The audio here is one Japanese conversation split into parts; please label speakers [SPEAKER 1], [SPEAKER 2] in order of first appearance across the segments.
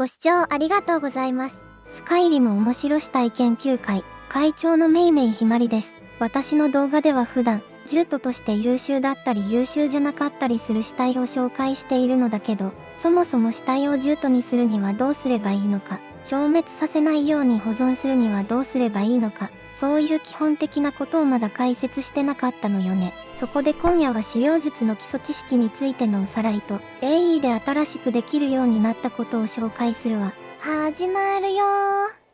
[SPEAKER 1] ご視聴ありがとうございます。スカイリム面白死体研究会会長のめいめいひまりです。私の動画では普段、獣人として優秀だったり優秀じゃなかったりする死体を紹介しているのだけど、そもそも死体を獣人にするにはどうすればいいのか、消滅させないように保存するにはどうすればいいのか、そういう基本的なことをまだ解説してなかったのよね。そこで今夜は狩猟術の基礎知識についてのおさらいと、AE で新しくできるようになったことを紹介するわ。始まるよー。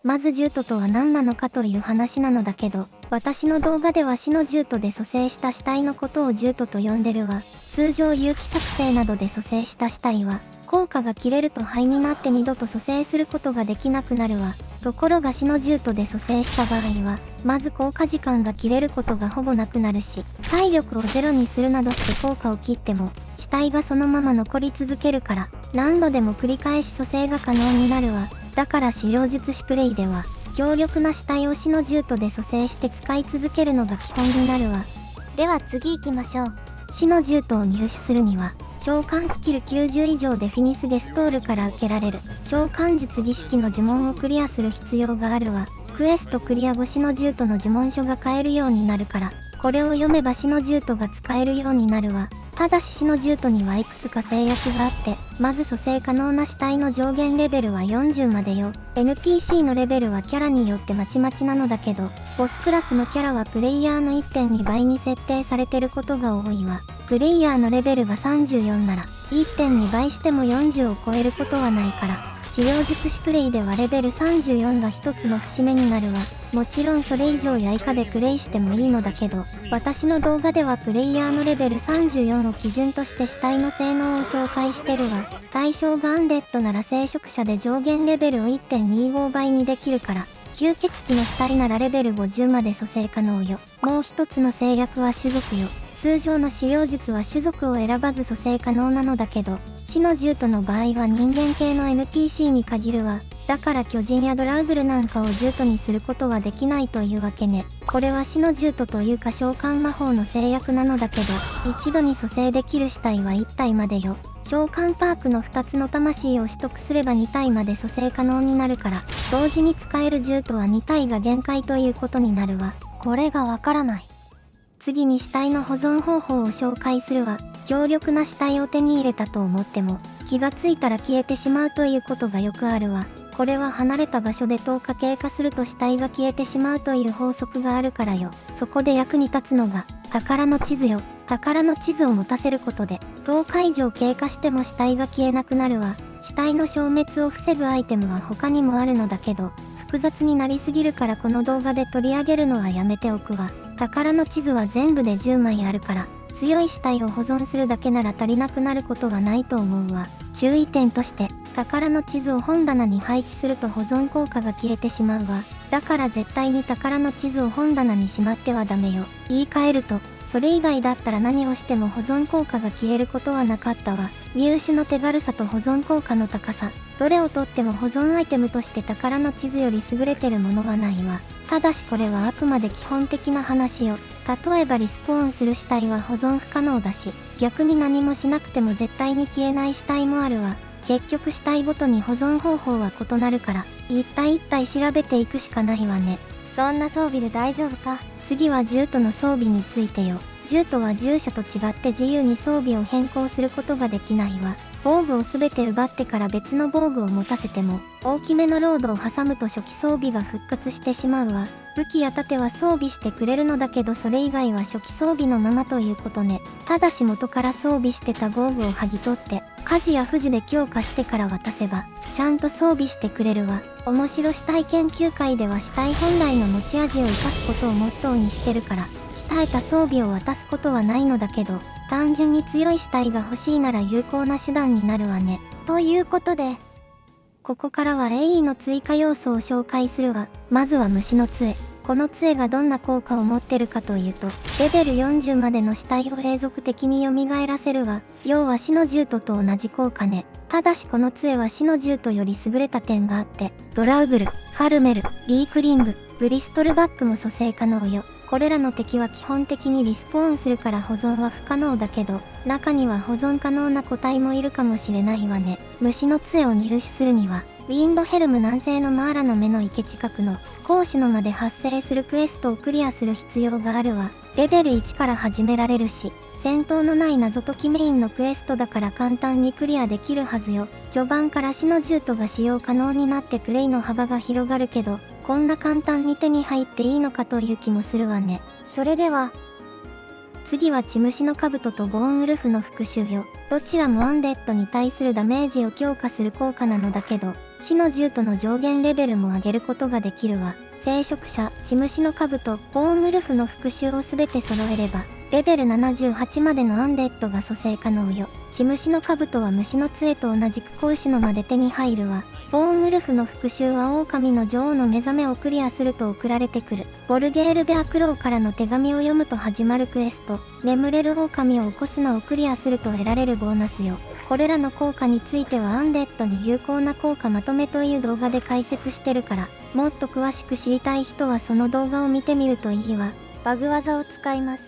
[SPEAKER 1] まず獣人とは何なのかという話なのだけど、私の動画では死の獣人で蘇生した死体のことを獣人と呼んでるわ。通常有機作成などで蘇生した死体は、効果が切れると灰になって二度と蘇生することができなくなるわ。ところが死の獣人で蘇生した場合は、まず効果時間が切れることがほぼなくなるし、体力をゼロにするなどして効果を切っても、死体がそのまま残り続けるから、何度でも繰り返し蘇生が可能になるわ。だから狩猟術師プレイでは、強力な死体を死の獣人で蘇生して使い続けるのが基本になるわ。では次行きましょう。死の獣人を入手するには、召喚スキル90以上でフィニス・ゲストールから受けられる召喚術儀式の呪文をクリアする必要があるわ。クエストクリア後死の獣人の呪文書が買えるようになるから、これを読めば死の獣人が使えるようになるわ。ただし死の獣人にはいくつか制約があって、まず蘇生可能な死体の上限レベルは40までよ。NPC のレベルはキャラによってまちまちなのだけど、ボスクラスのキャラはプレイヤーの 1.2 倍に設定されてることが多いわ。プレイヤーのレベルが34なら、1.2 倍しても40を超えることはないから、狩猟術師プレイではレベル34が一つの節目になるわ。もちろんそれ以上や以下でプレイしてもいいのだけど、私の動画ではプレイヤーのレベル34を基準として死体の性能を紹介してるわ。対象がアンデッドなら聖職者で上限レベルを 1.25 倍にできるから、吸血鬼の死体ならレベル50まで蘇生可能よ。もう一つの制約は種族よ。通常の狩猟術は種族を選ばず蘇生可能なのだけど、死の獣人の場合は人間系の NPC に限るわ。だから巨人やドラウグルなんかを獣人にすることはできないというわけね。これは死の獣人というか召喚魔法の制約なのだけど、一度に蘇生できる死体は1体までよ。召喚パークの2つの魂を取得すれば2体まで蘇生可能になるから、同時に使える獣人は2体が限界ということになるわ。これがわからない。次に死体の保存方法を紹介するわ。強力な死体を手に入れたと思っても、気がついたら消えてしまうということがよくあるわ。これは離れた場所で10日経過すると死体が消えてしまうという法則があるからよ。そこで役に立つのが、宝の地図よ。宝の地図を持たせることで、10日以上経過しても死体が消えなくなるわ。死体の消滅を防ぐアイテムは他にもあるのだけど、複雑になりすぎるからこの動画で取り上げるのはやめておくわ。宝の地図は全部で10枚あるから、強い死体を保存するだけなら足りなくなることはないと思うわ。注意点として、宝の地図を本棚に配置すると保存効果が消えてしまうわ。だから絶対に宝の地図を本棚にしまってはダメよ。言い換えると、それ以外だったら何をしても保存効果が消えることはなかったわ。入手の手軽さと保存効果の高さ、どれをとっても保存アイテムとして宝の地図より優れてるものはないわ。ただしこれはあくまで基本的な話よ。例えばリスポーンする死体は保存不可能だし、逆に何もしなくても絶対に消えない死体もあるわ。結局死体ごとに保存方法は異なるから、一体一体調べていくしかないわね。そんな装備で大丈夫か？次は獣人の装備についてよ。獣人は従者と違って自由に装備を変更することができないわ。防具をすべて奪ってから別の防具を持たせても、大きめのロードを挟むと初期装備が復活してしまうわ。武器や盾は装備してくれるのだけどそれ以外は初期装備のままということね。ただし元から装備してた防具を剥ぎ取って、火事や富士で強化してから渡せば、ちゃんと装備してくれるわ。面白死体研究会では死体本来の持ち味を生かすことをモットーにしてるから、鍛えた装備を渡すことはないのだけど、単純に強い死体が欲しいなら有効な手段になるわね。ということで、ここからは AE の追加要素を紹介するわ。まずは虫の杖。この杖がどんな効果を持ってるかというと、レベル40までの死体を永続的に蘇らせるわ。要は死の獣人と同じ効果ね。ただしこの杖は死の獣人より優れた点があって、ドラウグル、ファルメル、リークリング、ブリストルバックも蘇生可能よ。これらの敵は基本的にリスポーンするから保存は不可能だけど、中には保存可能な個体もいるかもしれないわね。虫の杖を入手するには、ウィンドヘルム南西のマーラの目の池近くの講師の間で発生するクエストをクリアする必要があるわ。レベル1から始められるし、戦闘のない謎解きメインのクエストだから簡単にクリアできるはずよ。序盤から死の獣人が使用可能になってプレイの幅が広がるけど、こんな簡単に手に入っていいのかという気もするわね。それでは、次は血虫の兜とボーンウルフの復讐よ。どちらもアンデッドに対するダメージを強化する効果なのだけど、死の獣人の上限レベルも上げることができるわ。聖職者、血虫の兜、ボーンウルフの復讐をすべて揃えれば、レベル78までのアンデッドが蘇生可能よ。血虫の兜は虫の杖と同じく子牛の間で手に入るわ。ボーンウルフの復讐は狼の女王の目覚めをクリアすると送られてくる。ボルゲール・ベアクローからの手紙を読むと始まるクエスト、眠れる狼を起こすのをクリアすると得られるボーナスよ。これらの効果についてはアンデッドに有効な効果まとめという動画で解説してるから、もっと詳しく知りたい人はその動画を見てみるといいわ。バグ技を使います。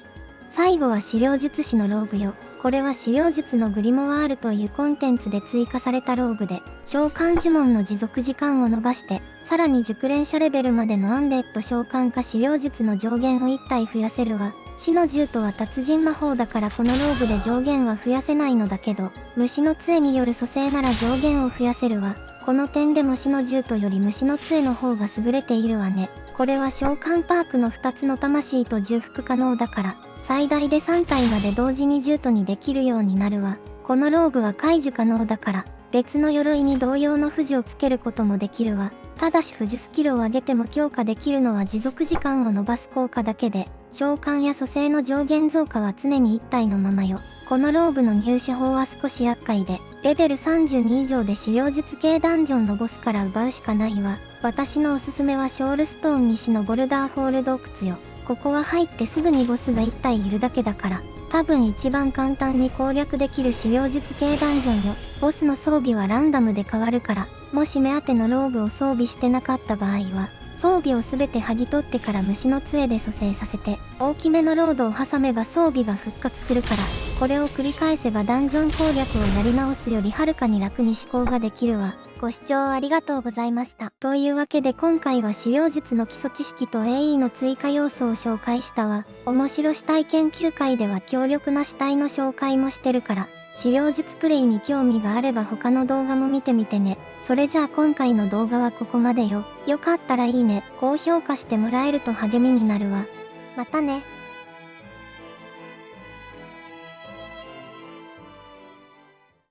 [SPEAKER 1] 最後は資料術師のローグよ。これは資料術のグリモワールというコンテンツで追加されたローグで、召喚呪文の持続時間を伸ばして、さらに熟練者レベルまでのアンデッド召喚か資料術の上限を1体増やせるわ。死の獣とは達人魔法だからこのローグで上限は増やせないのだけど、虫の杖による蘇生なら上限を増やせるわ。この点でも死の獣とより虫の杖の方が優れているわね。これは召喚パークの2つの魂と重複可能だから、最大で3体まで同時に獣人にできるようになるわ。このローグは解除可能だから、別の鎧に同様の富士をつけることもできるわ。ただし富士スキルを上げても強化できるのは持続時間を伸ばす効果だけで、召喚や蘇生の上限増加は常に1体のままよ。このローグの入手法は少し厄介で、レベル32以上で資料術系ダンジョンのボスから奪うしかないわ。私のおすすめはショールストーン西のボルダーフォール洞窟よ。ここは入ってすぐにボスが1体いるだけだから、多分一番簡単に攻略できる資料術系ダンジョンよ。ボスの装備はランダムで変わるから、もし目当てのローグを装備してなかった場合は、装備をすべて剥ぎ取ってから虫の杖で蘇生させて、大きめのロードを挟めば装備が復活するから、これを繰り返せばダンジョン攻略をやり直すよりはるかに楽に思考ができるわ。ご視聴ありがとうございました。というわけで今回は資料術の基礎知識と AE の追加要素を紹介したわ。面白死体研究会では強力な死体の紹介もしてるから、資料術プレイに興味があれば他の動画も見てみてね。それじゃあ今回の動画はここまでよ。よかったらいいね、高評価してもらえると励みになるわ。またね。